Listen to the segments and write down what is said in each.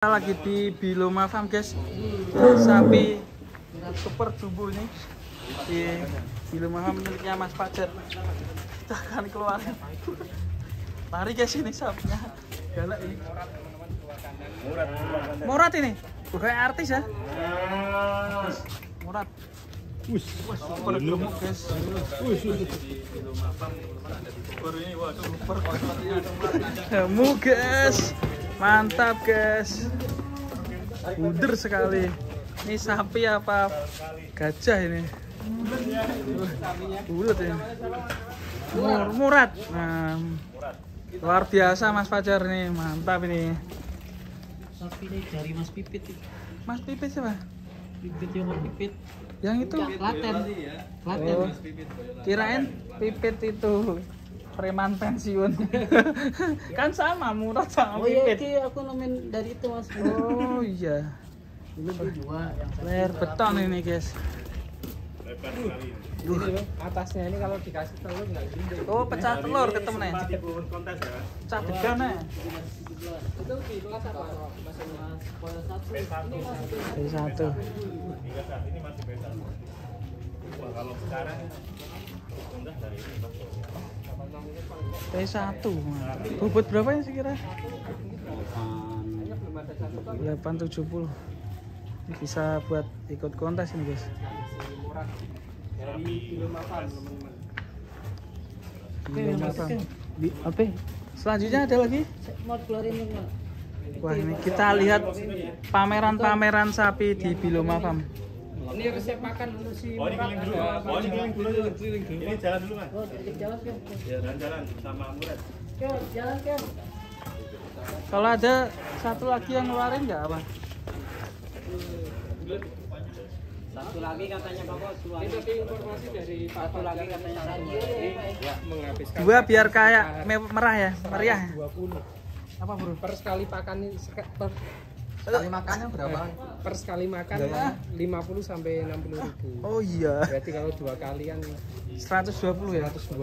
Lagi di Biloma Farm guys, sapi super jumbo ini di Biloma Farm miliknya Mas Fajar. Kita akan keluar, lari guys ini sapinya, galak ini. Murad ini, bukan artis ya? Murad. Super gemuk guys. Super gemuk guys. Mantap guys, buder sekali. Ini sapi apa gajah ini? Bulat ya. Murad. Nah, luar biasa Mas Fajar nih, mantap ini. Sapi ini dari Mas Pipit. Mas Pipit siapa? Pipit yang Pipit. Yang itu? Klaten. Klaten. Oh, kirain Pipit itu preman pensiun. Kan sama Murad sama Pipit. Oh iya, aku nemuin dari itu Mas. Oh iya. Dulu dua yang Layar beton ini guys. Ini atasnya ini kalau dikasih telur nggak gede. Oh, pecah telur ketemu nih. Pecah began nih. Itu di kelas apa? B1. Kalau sekarang rendah dari ini Mas. P1. Bobot berapa ya sekira? 870. Ini bisa buat ikut kontes ini guys. Biloma Farm. Apa? Selanjutnya ada lagi? mau keluarin yang mana? Wah, ini kita lihat pameran-pameran sapi di Biloma Farm. Ini resep makan untuk si Oh, ini keliling dulu. Oh, ini keliling dulu. Ini jalan dulu, Mas. Oh, jalan ke. Ya, jalan sama Murad. Ke, jalan ke. Kalau ada satu lagi yang ngeluarin nggak apa? Satu lagi katanya Bapak ini tadi informasi dari Satu lagi katanya tadi. ya, menghabiskan Dua biar kayak merah ya, meriah. 20 Apa bro? per sekali pakan ini Sekali makannya berapa? per sekali makan 50 sampai 60 ribu. Oh iya, Berarti kalau dua kali kan 120 ya. 120.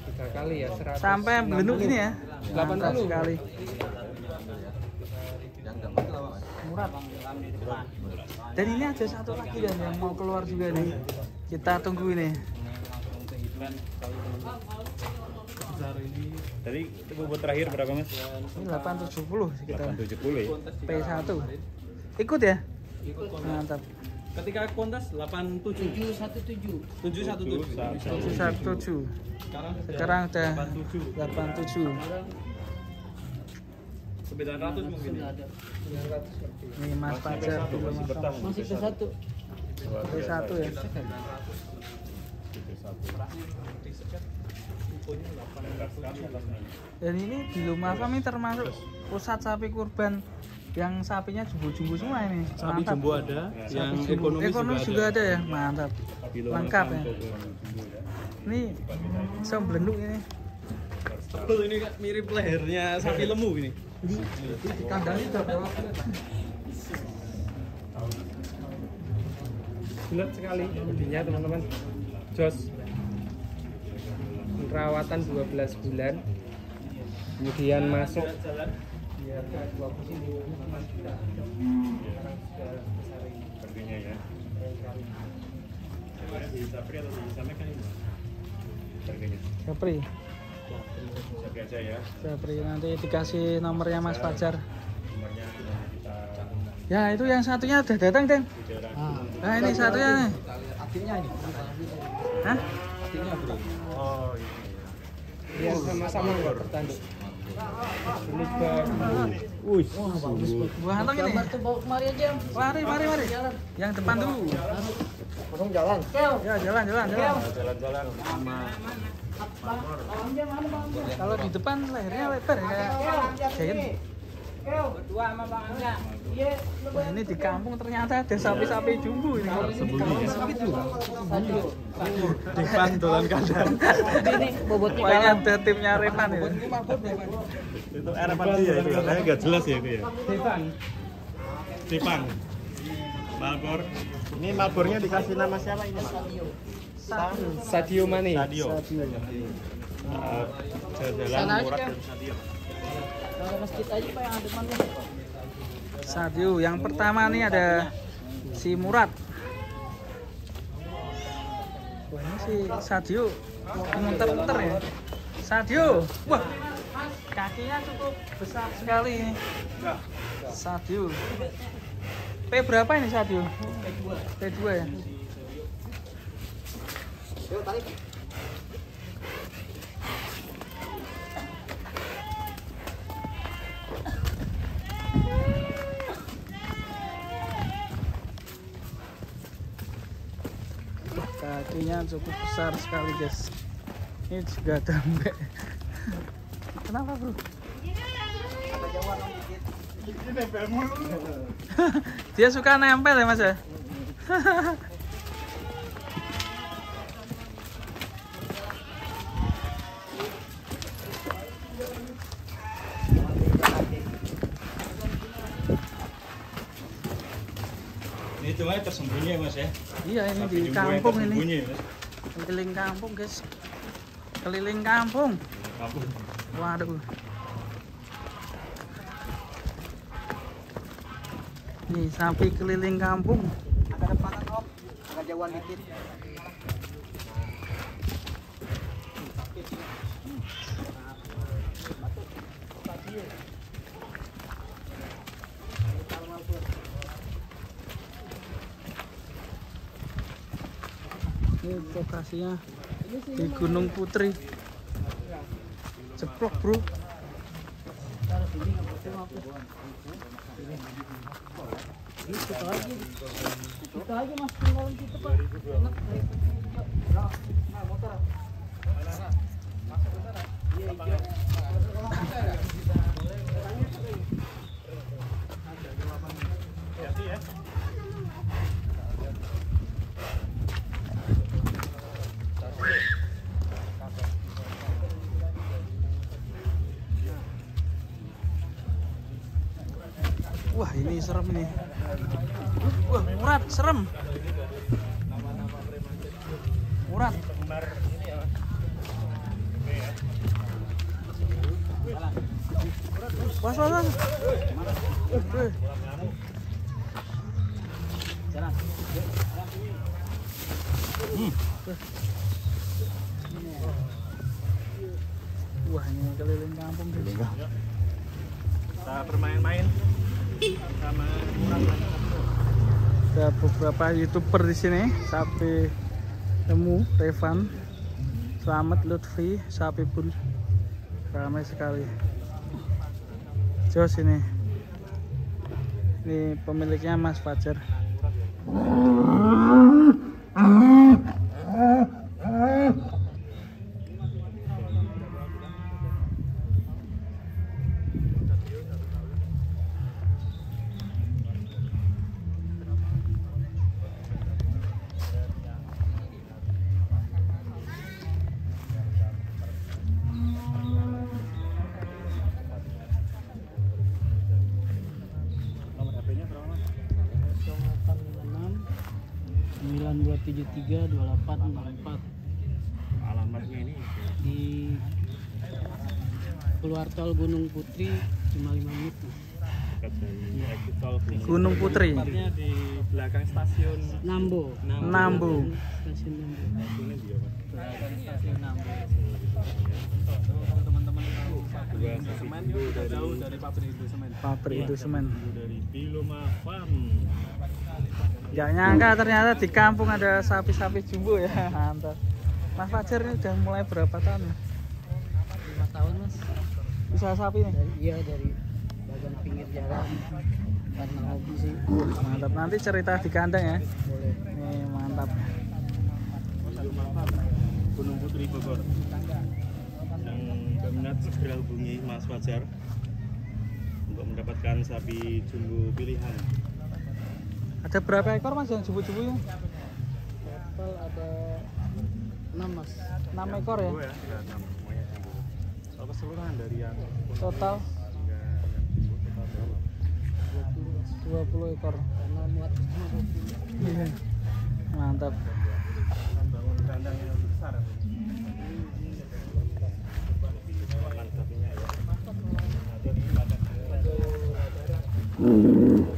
Tiga kali ya 100. Sampai belenduk ini ya. 80 sekali. Murad. Dan ini ada satu lagi dan yang mau keluar juga nih. Kita tunggu ini. Tadi bobot terakhir berapa, Mas? Ini 870 sekitar. 870 ya. P1. Ikut ya? Mantap. Ketika kontes 87 717 717. Sekarang udah 87. 900 mungkin ya. Ini Mas Fajar Biloma Farm. Masih ke satu. P1 ya. Dan ini Biloma Farm ini termasuk pusat sapi kurban yang sapinya jumbo-jumbo semua ini. Sapi Mantap. jumbo ada, yang Jumbo. ekonomis juga ada ya. Mantap. Lengkap ya. Ini semblenduk ini. Betul, ini Kak, mirip lehernya sapi lembu ini. Di kandang itu berapa? bulat sekali bodinya teman-teman. Jos perawatan 12 bulan, kemudian masuk Sepertinya ya. Di Sapri atau di Samek kan ini? Harganya. Sapri. Sapri aja ya. Sapri nanti dikasih nomornya Mas Fajar. Nomornya kita Ya, itu yang satunya udah datang, Den. Nah, ini satunya nih. Akhirnya ini. Hah? Oh, ya sama-sama nggak bertanduk. Ini Buah anteng ini. Gambar tuh bawa kemari aja. Mari. Yang depan dulu. langsung jalan. Ya, jalan. jalan-jalan sama Kalau di depan lehernya lebar ya kayak giant. Wah, ini di kampung ternyata ada sapi-sapi jumbo ini. Di pantulan kandang. Ini bobotnya Kayaknya ada timnya Repan ya. itu era pasti ya itu katanya nggak jelas ya itu ya. Tipang. Malbor. Ini Malbornya dikasih nama siapa ini? Sadio Mane. Sadio. Jalan Sana aja, Murad Kang. dan Sadio. Kalau masjid aja Pak yang ada mana? Sadio. Yang pertama nih ada si Murad. Wah, ini si Sadio muter-muter ya. Sadio, wah, kakinya cukup besar sekali ini. Sadio. P berapa ini Sadio? P2 ya. Yuk tarik. Kakinya cukup besar sekali guys. Ini juga dambe. Kenapa bro? Dia suka nempel ya mas ya. Ini cuma tersembunyi ya mas ya. Iya ini Sapi di jumbo yang kampung tersembunyi, ini. Mas. Keliling kampung guys. Keliling kampung. Kampung. Waduh. Nih sapi keliling kampung. Agak depanan om, agak jauhan dikit. Ini lokasinya di Gunung Putri. Ceplok bro. Kita aja mas, tinggalin kita pak. Enak. Nah, motor. Iya, iya. Wah ini serem ini. Wah Murad serem. Murad. Was was was. Jalan. Wah ini keliling kampung gitu. Kita bermain-main sama Murad. Ada beberapa YouTuber di sini. Sapi Temu, Revan, Slamet, Lutfi, Sapi Bul. Ramai sekali. Jos ini. Ini pemiliknya Mas Fajar. Nomor HP-nya berapa mas? 92732864 Alamatnya ini di keluar tol Gunung Putri cuma 5 menit. dekat dari exit tol Gunung Putri. Tempatnya di belakang stasiun Nambo. Nambu. Stasiun Nambo. Stasiunnya di apa? belakang stasiun Nambo. Kalau teman-teman tahu pabrik Indo Semen udah jauh dari pabrik Indo Semen. Pabrik itu semen. Dari Biloma Farm. Gak nyangka ternyata di kampung ada sapi-sapi jumbo ya. Mantap. Mas Fajar ini udah mulai berapa tahun? 5 tahun mas. Usaha sapi nih. Dari bagian pinggir jalan karena hobi sih. Mantap. Nanti cerita di kandang ya. Boleh. Nih mantap. Biloma Farm. Gunung Putri Bogor. Yang berminat segera hubungi Mas Fajar untuk mendapatkan sapi jumbo pilihan. Ada berapa ekor mas yang jumbo-jumbo ya? Total ada 6 mas. 6 ekor ya? Jumbo ya, ada 6 semuanya jumbo. Kalau keseluruhan dari yang Total hingga yang jumbo total berapa? 20 ekor. Karena muat cuma 20. Mantap. Membangun kandang yang lebih besar. Mantap sapinya ya. Yuk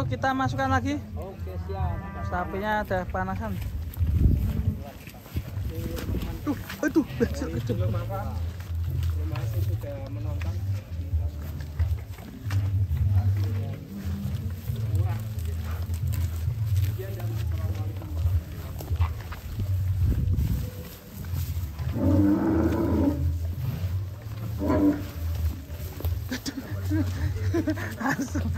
kita masukkan lagi. Oke, siap. Sapinya ada panasan. Aduh, kecil. Belum apa? Belum masih sudah menonton. Langsung